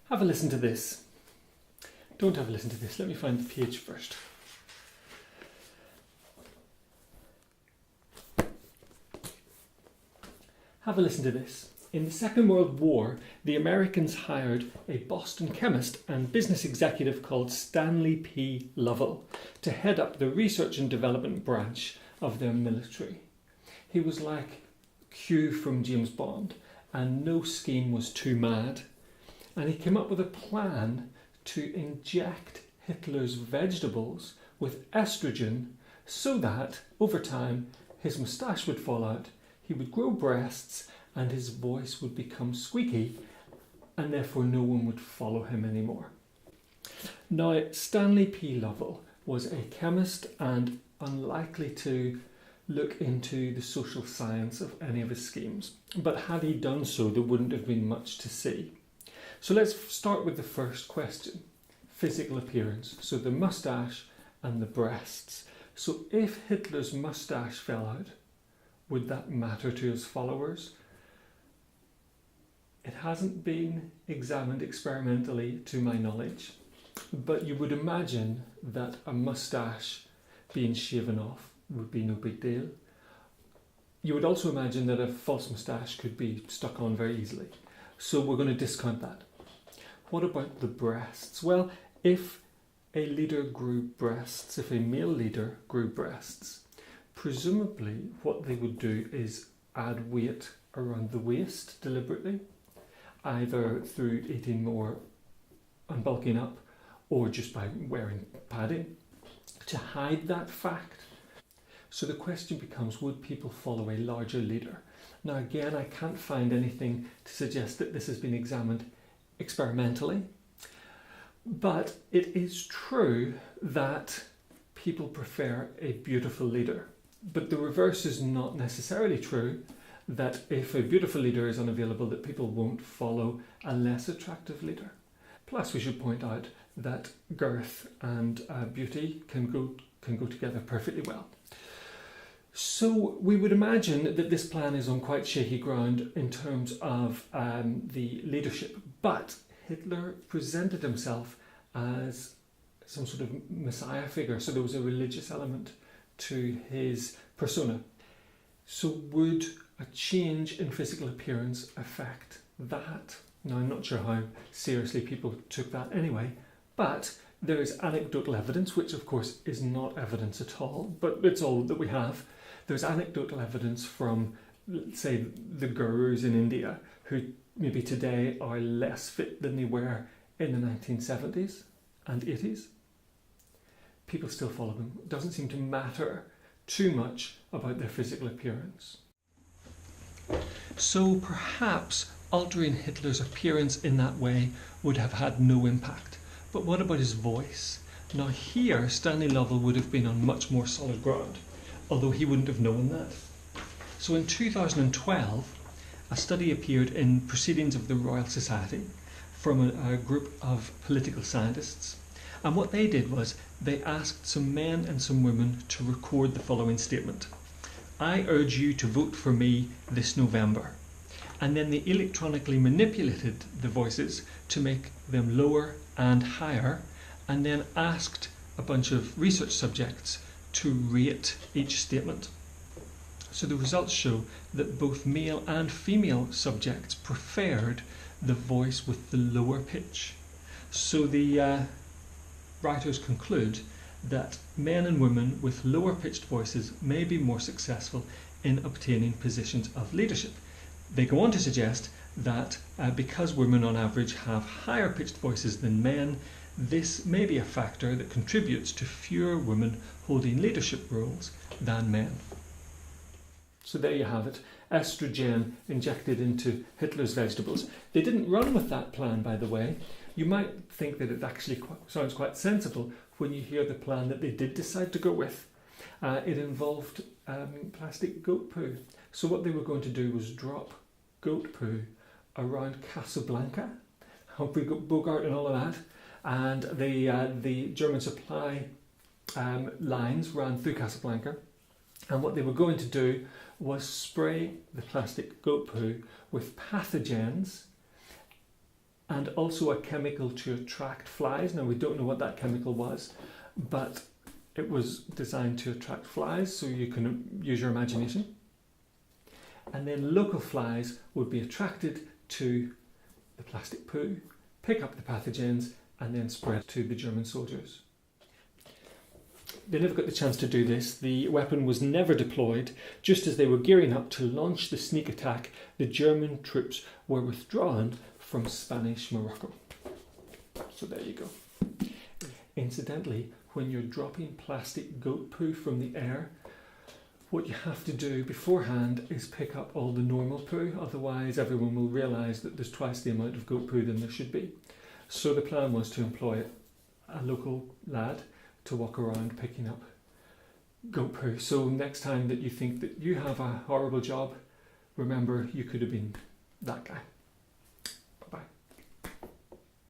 Have a listen to this. Don't have a listen to this. Let me find the page first. Have a listen to this. In the Second World War, the Americans hired a Boston chemist and business executive called Stanley P. Lovell to head up the research and development branch of their military. He was like Q from James Bond, and no scheme was too mad. And he came up with a plan to inject Hitler's vegetables with estrogen so that, over time, his moustache would fall out, he would grow breasts, and his voice would become squeaky, and therefore no one would follow him anymore. Now, Stanley P. Lovell was a chemist and unlikely to look into the social science of any of his schemes, but had he done so, there wouldn't have been much to see. So let's start with the first question, physical appearance, so the moustache and the breasts. So if Hitler's moustache fell out, would that matter to his followers? It hasn't been examined experimentally to my knowledge, but you would imagine that a moustache being shaven off would be no big deal. You would also imagine that a false moustache could be stuck on very easily. So we're going to discount that. What about the breasts? Well, if a leader grew breasts, if a male leader grew breasts, presumably what they would do is add weight around the waist deliberately, either through eating more and bulking up, or just by wearing padding to hide that fact. So the question becomes, would people follow a larger leader? Now again, I can't find anything to suggest that this has been examined experimentally, but it is true that people prefer a beautiful leader. But the reverse is not necessarily true, that if a beautiful leader is unavailable, that people won't follow a less attractive leader. Plus, we should point out that girth and beauty can go together perfectly well. So we would imagine that this plan is on quite shaky ground in terms of the leadership, but Hitler presented himself as some sort of messiah figure, so there was a religious element to his persona. So would a change in physical appearance affect that? Now, I'm not sure how seriously people took that anyway, but there is anecdotal evidence, which of course is not evidence at all, but it's all that we have. There's anecdotal evidence from, say, the gurus in India, who maybe today are less fit than they were in the 1970s and 80s. People still follow them. It doesn't seem to matter too much about their physical appearance. So perhaps altering Hitler's appearance in that way would have had no impact. But what about his voice? Now here, Stanley Lovell would have been on much more solid ground, although he wouldn't have known that. So in 2012, a study appeared in Proceedings of the Royal Society from a group of political scientists. And what they did was they asked some men and some women to record the following statement. I urge you to vote for me this November. And then they electronically manipulated the voices to make them lower and higher, and then asked a bunch of research subjects to rate each statement. So the results show that both male and female subjects preferred the voice with the lower pitch. So the writers conclude that men and women with lower pitched voices may be more successful in obtaining positions of leadership. They go on to suggest that because women on average have higher pitched voices than men, this may be a factor that contributes to fewer women holding leadership roles than men. So there you have it, estrogen injected into Hitler's vegetables. They didn't run with that plan, by the way. You might think that it actually sounds quite sensible when you hear the plan that they did decide to go with. It involved plastic goat poo. So what they were going to do was drop goat poo around Casablanca, Humphrey Bogart and all of that, and the German supply lines ran through Casablanca, and what they were going to do was spray the plastic goat poo with pathogens and also a chemical to attract flies. Now we don't know what that chemical was, but it was designed to attract flies, so you can use your imagination. And then local flies would be attracted to the plastic poo, pick up the pathogens, and then spread to the German soldiers. They never got the chance to do this. The weapon was never deployed. Just as they were gearing up to launch the sneak attack, the German troops were withdrawn from Spanish Morocco. So there you go. Incidentally, when you're dropping plastic goat poo from the air, what you have to do beforehand is pick up all the normal poo, otherwise everyone will realise that there's twice the amount of goat poo than there should be. So the plan was to employ a local lad to walk around picking up goat poo. So next time that you think that you have a horrible job, remember you could have been that guy.